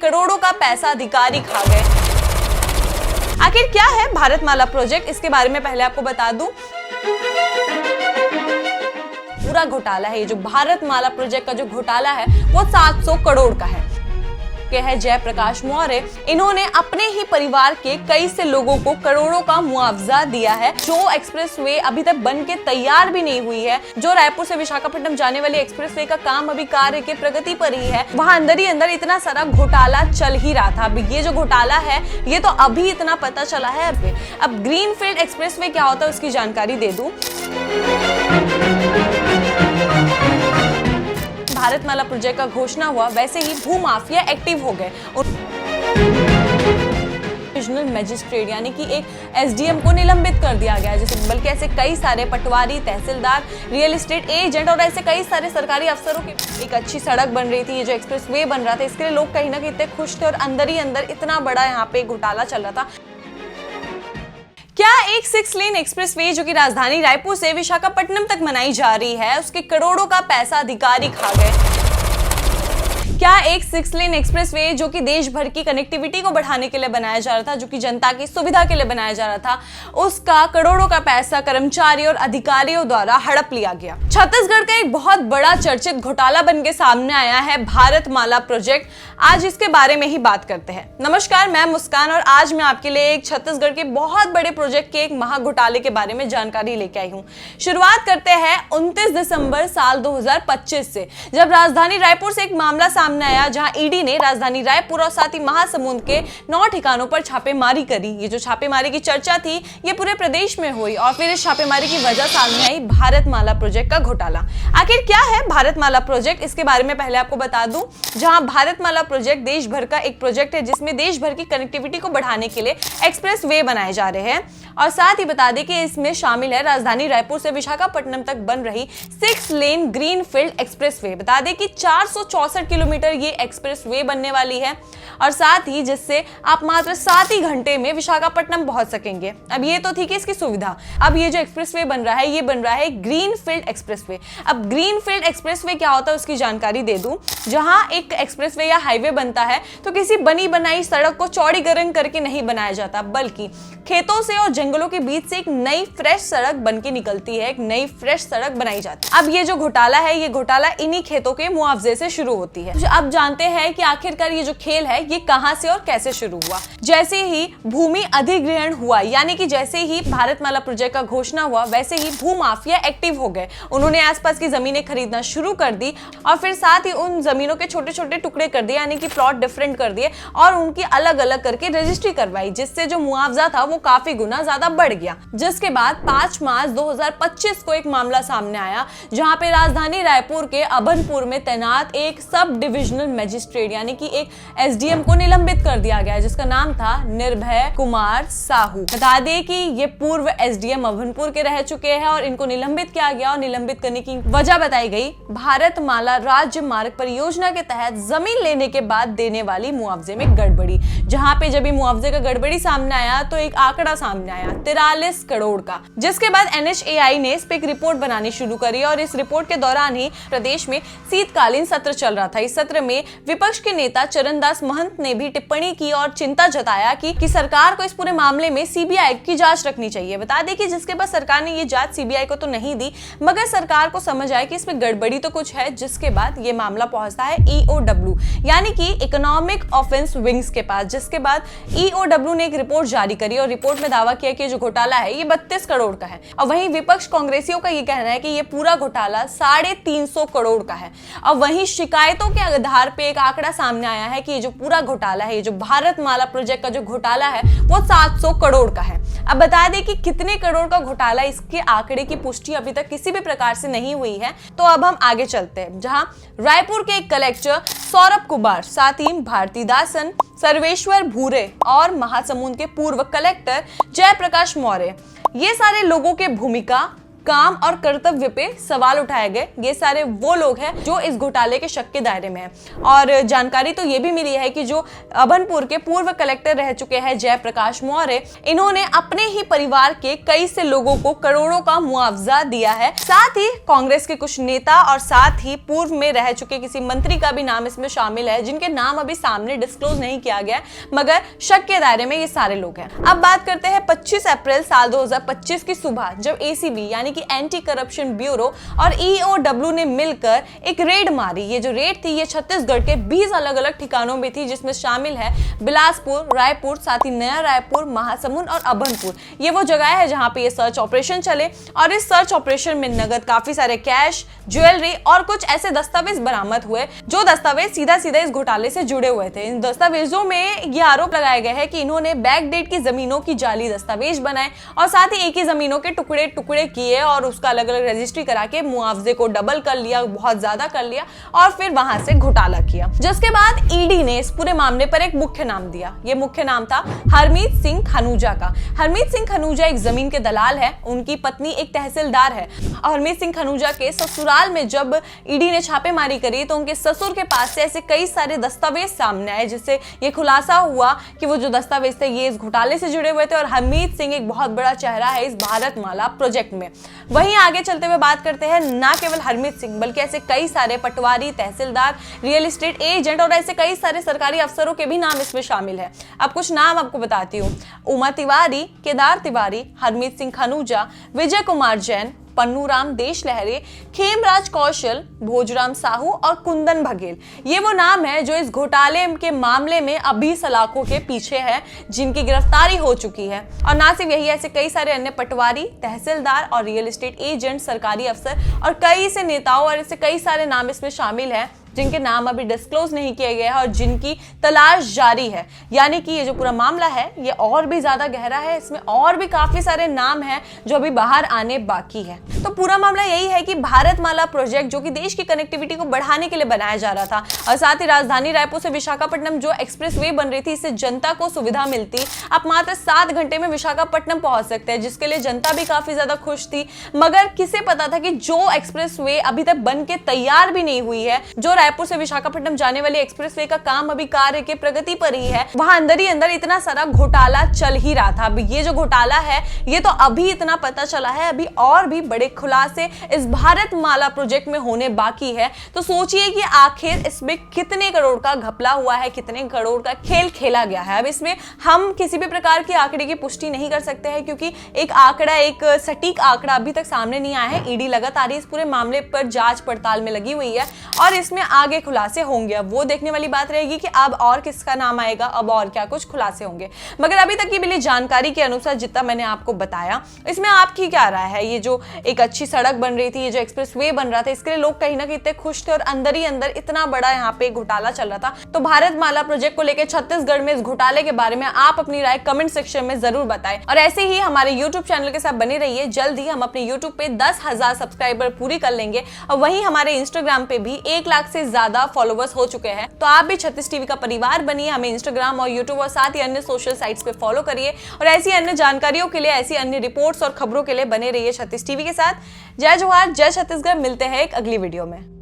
करोड़ों का पैसा अधिकारी खा गए। आखिर क्या है भारतमाला प्रोजेक्ट, इसके बारे में पहले आपको बता दूं। पूरा घोटाला है, ये जो भारतमाला प्रोजेक्ट का जो घोटाला है वो 700 करोड़ का है। जयप्रकाश मौर्य, इन्होंने अपने ही परिवार के कई से लोगों को करोड़ों का मुआवजा दिया है। जो एक्सप्रेसवे अभी तक बन के तैयार भी नहीं हुई है, जो रायपुर से विशाखापट्टनम जाने वाली एक्सप्रेसवे का काम अभी कार्य के प्रगति पर ही है, वहां अंदर ही अंदर इतना सारा घोटाला चल ही रहा था। अब ये जो घोटाला है ये तो अभी इतना पता चला है। अब ग्रीनफील्ड एक्सप्रेसवे क्या होता है उसकी जानकारी दे दूं। भारतमाला प्रोजेक्ट का घोषणा हुआ वैसे ही भूमाफिया एक्टिव हो गए। डिविजनल मजिस्ट्रेट यानी कि एक एसडीएम को निलंबित कर दिया गया है, जैसे बल्कि ऐसे कई सारे पटवारी, तहसीलदार, रियल एस्टेट एजेंट और ऐसे कई सारे सरकारी अफसरों की। एक अच्छी सड़क बन रही थी, ये जो एक्सप्रेसवे बन रहा था, इसके लिए लोग कहीं ना कहीं इतने खुश थे और अंदर ही अंदर इतना बड़ा यहाँ पे घोटाला चल रहा था। क्या एक 6 लेन एक्सप्रेसवे जो कि राजधानी रायपुर से विशाखापट्टनम तक बनाई जा रही है, उसके करोड़ों का पैसा अधिकारी खा गए? क्या एक 6 लेन एक्सप्रेसवे जो कि देश भर की कनेक्टिविटी को बढ़ाने के लिए बनाया जा रहा था, जो कि जनता की सुविधा के लिए बनाया जा रहा था, उसका करोड़ों का पैसा कर्मचारियों और अधिकारियों द्वारा हड़प लिया गया? छत्तीसगढ़ का एक बहुत बड़ा चर्चित घोटाला बन के सामने आया है भारतमाला प्रोजेक्ट। आज इसके बारे में ही बात करते हैं। नमस्कार, मैं मुस्कान और आज मैं आपके लिए एक छत्तीसगढ़ के बहुत बड़े प्रोजेक्ट के एक महा घोटाले के बारे में जानकारी लेके आई हूँ। शुरुआत करते हैं 29 दिसंबर साल 2025 से, जब राजधानी रायपुर से एक मामला सामने आया जहां ईडी ने राजधानी रायपुर और साथ ही महासमुंद के 9 ठिकानों पर छापेमारी करी। ये जो छापेमारी की चर्चा थी ये पूरे प्रदेश में हुई और फिर इस छापेमारी की वजह सामने आई भारतमाला प्रोजेक्ट का घोटाला। आखिर क्या है भारतमाला प्रोजेक्ट, इसके बारे में पहले आपको बता दूं। जहां भारतमाला प्रोजेक्ट देश भर का एक प्रोजेक्ट है जिसमें देश भर की कनेक्टिविटी को बढ़ाने के लिए एक्सप्रेस वे बनाए जा रहे हैं और साथ ही बता दें कि इसमें शामिल है राजधानी रायपुर से विशाखापट्टनम तक बन रही 6 लेन ग्रीनफील्ड एक्सप्रेस वे। बता दें कि 464 किलोमीटर ये एक्सप्रेस वे बनने वाली है और साथ ही जिससे आप मात्र 7 ही घंटे में विशाखापट्टनम पहुंच सकेंगे। अब ये तो ठीक है इसकी सुविधा। अब ये जो एक्सप्रेस वे बन रहा है ये बन रहा है ग्रीनफील्ड एक्सप्रेस वे। अब ग्रीनफील्ड एक्सप्रेस वे क्या होता है उसकी जानकारी दे दूं। जहां एक एक्सप्रेस वे या हाईवे बनता है तो किसी बनी बनाई सड़क को चौड़ीकरण करके नहीं बनाया जाता, बल्कि खेतों से और जंगलों के बीच से एक नई फ्रेश सड़क बन के निकलती है, एक नई फ्रेश सड़क बनाई जाती है। अब ये जो घोटाला है ये घोटाला इन्हीं खेतों के मुआवजे से शुरू होती है। अब जानते हैं कि आखिरकार ये जो खेल है ये कहां से और कैसे शुरू हुआ। जैसे ही भूमि अधिग्रहण हुआ, यानी कि जैसे ही भारतमाला प्रोजेक्ट का घोषणा हुआ वैसे ही भूमाफिया एक्टिव हो गए। उन्होंने आसपास की जमीनें खरीदना शुरू कर दी और फिर साथ ही उन जमीनों के छोटे छोटे टुकड़े कर दिए, यानी कि प्लॉट डिफरेंट कर दिए और उनकी अलग अलग करके रजिस्ट्री करवाई, जिससे जो मुआवजा था वो काफी गुना ज्यादा बढ़ गया। जिसके बाद 5 मार्च 2025 को एक मामला सामने आया जहां पे राजधानी रायपुर के अभनपुर में तैनात एक सब डिविजनल मजिस्ट्रेट यानी कि एक एसडीएम को निलंबित कर दिया गया, जिसका नाम था निर्भय कुमार साहू। बता दें कि ये पूर्व एसडीएम अभनपुर के रह चुके हैं और इनको निलंबित किया गया और निलंबित करने की वजह बताई गई भारतमाला राज्य मार्ग परियोजना के तहत जमीन लेने के बाद देने वाली मुआवजे में गड़बड़ी। जहां पे जब मुआवजे का गड़बड़ी सामने आया तो एक आंकड़ा सामने आया 43 करोड़ का, जिसके बाद एनएचएआई ने इस पे एक रिपोर्ट बनानी शुरू करी और इस रिपोर्ट के दौरान ही प्रदेश में शीतकालीन सत्र चल रहा था। इस सत्र में विपक्ष के नेता चरणदास महंत ने भी टिप्पणी की और चिंता जताया कि सरकार को इस पूरे मामले में सीबीआई की जांच रखनी चाहिए। बता दें कि जिसके बाद सरकार ने ये जांच सीबीआई को तो नहीं दी, मगर सरकार को समझ आया कि इसमें गड़बड़ी तो कुछ है, जिसके बाद ये मामला पहुंचता है ईओडब्ल्यू यानी कि इकोनॉमिक ऑफेंस विंग्स के पास, जिसके बाद ईओडब्ल्यू ने एक रिपोर्ट जारी करी और रिपोर्ट में दावा किया कि जो घोटाला है ये 32 करोड़ का है। और वहीं विपक्ष कांग्रेसियों का ये कहना है कि ये पूरा घोटाला 350 करोड़ का है। और वहीं शिकायतों के आधार पे एक आंकड़ा सामने आया है कि ये जो पूरा घोटाला है, ये जो भारतमाला प्रोजेक्ट का जो घोटाला है वो 700 करोड़ का है। अब बता दें कि कितने करोड़ का घोटाला, इसके आंकड़े की पुष्टि अभी तक किसी भी प्रकार से नहीं हुई है। तो अब हम आगे चलते हैं, जहां रायपुर के एक कलेक्टर सौरभ कुमार, साथ ही भारतीदासन, सर्वेश्वर भूरे और महासमुंद के पूर्व कलेक्टर जयप्रकाश मौर्य, ये सारे लोगों के भूमिका काम और कर्तव्य पे सवाल उठाए गए। ये सारे वो लोग हैं जो इस घोटाले के शक के दायरे में हैं। और जानकारी तो ये भी मिली है कि जो अभनपुर के पूर्व कलेक्टर रह चुके हैं जयप्रकाश मौर्य, इन्होंने अपने ही परिवार के कई से लोगों को करोड़ों का मुआवजा दिया है। साथ ही कांग्रेस के कुछ नेता और साथ ही पूर्व में रह चुके किसी मंत्री का भी नाम इसमें शामिल है, जिनके नाम अभी सामने डिस्क्लोज नहीं किया गया, मगर शक के दायरे में ये सारे लोग हैं। अब बात करते हैं 25 अप्रैल साल 2025 की सुबह, जब एसीबी यानी कि एंटी करप्शन ब्यूरो और ईओडब्ल्यू ने मिलकर एक रेड मारी। ये जो रेड थी ये छत्तीसगढ़ के 20 अलग अलग ठिकानों में थी, जिसमें शामिल है बिलासपुर, रायपुर, साथ ही नया रायपुर, महासमुंद और अभनपुर। ये वो जगह है जहां पे ये सर्च ऑपरेशन चले और इस सर्च ऑपरेशन में नगद, काफी सारे कैश, ज्वेलरी और कुछ ऐसे दस्तावेज बरामद हुए जो दस्तावेज सीधा सीधा इस घोटाले से जुड़े हुए थे। इन दस्तावेजों में ये आरोप लगाया गया है कि इन्होंने बैकडेट की जमीनों की जाली दस्तावेज बनाए और साथ ही एक ही जमीनों के टुकड़े टुकड़े किए और उसका अलग अलग रजिस्ट्री करा के मुआवजे को डबल कर लिया, बहुत ज्यादा कर लिया और फिर वहां से घोटाला किया। जिसके बाद ईडी ने इस पूरे मामले पर एक मुख्य नाम दिया। ये मुख्य नाम था हरमीत सिंह खनूजा का। हरमीत सिंह खनूजा एक जमीन के दलाल है, उनकी पत्नी एक तहसीलदार है। हरमीत सिंह खनूजा के ससुराल में जब ईडी ने छापेमारी करी तो उनके ससुर के पास से ऐसे कई सारे दस्तावेज सामने आए, जिससे ये खुलासा हुआ कि वो जो दस्तावेज थे ये इस घोटाले से जुड़े हुए थे और हरमीत सिंह एक बहुत बड़ा चेहरा है इस भारतमाला प्रोजेक्ट में। वहीं आगे चलते हुए बात करते हैं, ना केवल हरमीत सिंह बल्कि ऐसे कई सारे पटवारी, तहसीलदार, रियल एस्टेट एजेंट और ऐसे कई सारे सरकारी अफसरों के भी नाम इसमें शामिल है। अब कुछ नाम आपको बताती हूँ। उमा तिवारी, केदार तिवारी, हरमीत सिंह खनूजा, विजय कुमार जैन, पन्नूराम देश लहरे, खेमराज कौशल, भोजराम साहू और कुंदन बघेल। ये वो नाम है जो इस घोटाले के मामले में अभी सलाखों के पीछे है, जिनकी गिरफ्तारी हो चुकी है। और ना सिर्फ यही, ऐसे कई सारे अन्य पटवारी, तहसीलदार और रियल एस्टेट एजेंट, सरकारी अफसर और कई से नेताओं और ऐसे कई सारे नाम इसमें शामिल हैं जिनके नाम अभी डिस्क्लोज नहीं किए गए हैं और जिनकी तलाश जारी है। यानी कि ये जो पूरा मामला है ये और भी ज्यादा गहरा है, इसमें और भी काफी सारे नाम हैं जो अभी बाहर आने बाकी है। तो पूरा मामला यही है कि भारतमाला प्रोजेक्ट, जो कि देश की कनेक्टिविटी को बढ़ाने के लिए बनाया जा रहा था और साथ ही राजधानी रायपुर से विशाखापट्टनम जो एक्सप्रेसवे बन रही थी, इससे जनता को सुविधा मिलती। आप मात्र 7 घंटे में विशाखापट्टनम पहुंच सकते हैं, जिसके लिए जनता भी काफी ज्यादा खुश थी। मगर किसे पता था कि जो एक्सप्रेसवे अभी तक बन के तैयार भी नहीं हुई है, जो रायपुर से विशाखापट्टनम जाने वाली एक्सप्रेसवे का काम अभी कार्य के प्रगति पर ही है, वहां अंदर ही अंदर इतना सारा घोटाला चल ही रहा था। अब ये जो घोटाला है ये तो अभी इतना पता चला है, अभी और भी बड़े खुलासे इस भारतमाला प्रोजेक्ट में होने बाकी है। तो सोचिए कि आखिर इसमें कितने करोड़ का घपला हुआ है, कितने करोड़ का खेल खेला गया है। अब इसमें हम किसी भी प्रकार की आंकड़े की पुष्टि नहीं कर सकते हैं, क्योंकि एक आंकड़ा, एक सटीक आंकड़ा अभी तक सामने नहीं आया है। ईडी लगातार इस पूरे मामले पर जांच पड़ताल में लगी हुई है और इसमें आगे खुलासे होंगे। अब वो देखने वाली बात रहेगी कि अब और किसका नाम आएगा, अब और क्या कुछ खुलासे होंगे। मगर अभी तक की मिली जानकारी के अनुसार जितना मैंने आपको बताया, इसमें आपकी क्या राय है? ये जो एक अच्छी सड़क बन रही थी, ये जो एक्सप्रेसवे बन रहा था, इसके लिए लोग कहीं ना कहीं इतने खुश थे और अंदर ही अंदर इतना बड़ा यहाँ पे घोटाला चल रहा था। तो भारतमाला प्रोजेक्ट को लेकर छत्तीसगढ़ में इस घोटाले के बारे में आप अपनी राय कमेंट सेक्शन में जरूर बताएं और ऐसे ही हमारे यूट्यूब चैनल के साथ बने रहिए। जल्द ही हम अपने यूट्यूब पे 10,000 सब्सक्राइबर पूरी कर लेंगे और वहीं हमारे इंस्टाग्राम पे भी 1 लाख से ज्यादा फॉलोवर्स हो चुके हैं। तो आप भी 36 टीवी का परिवार बनिए, हमें इंस्टाग्राम और यूट्यूब और साथ ही अन्य सोशल साइट्स पे फॉलो करिए और ऐसी अन्य जानकारियों के लिए, ऐसी अन्य रिपोर्ट्स और खबरों के लिए बने रहिए 36 टीवी के साथ। जय जोहार, जय छत्तीसगढ़। मिलते हैं एक अगली वीडियो में।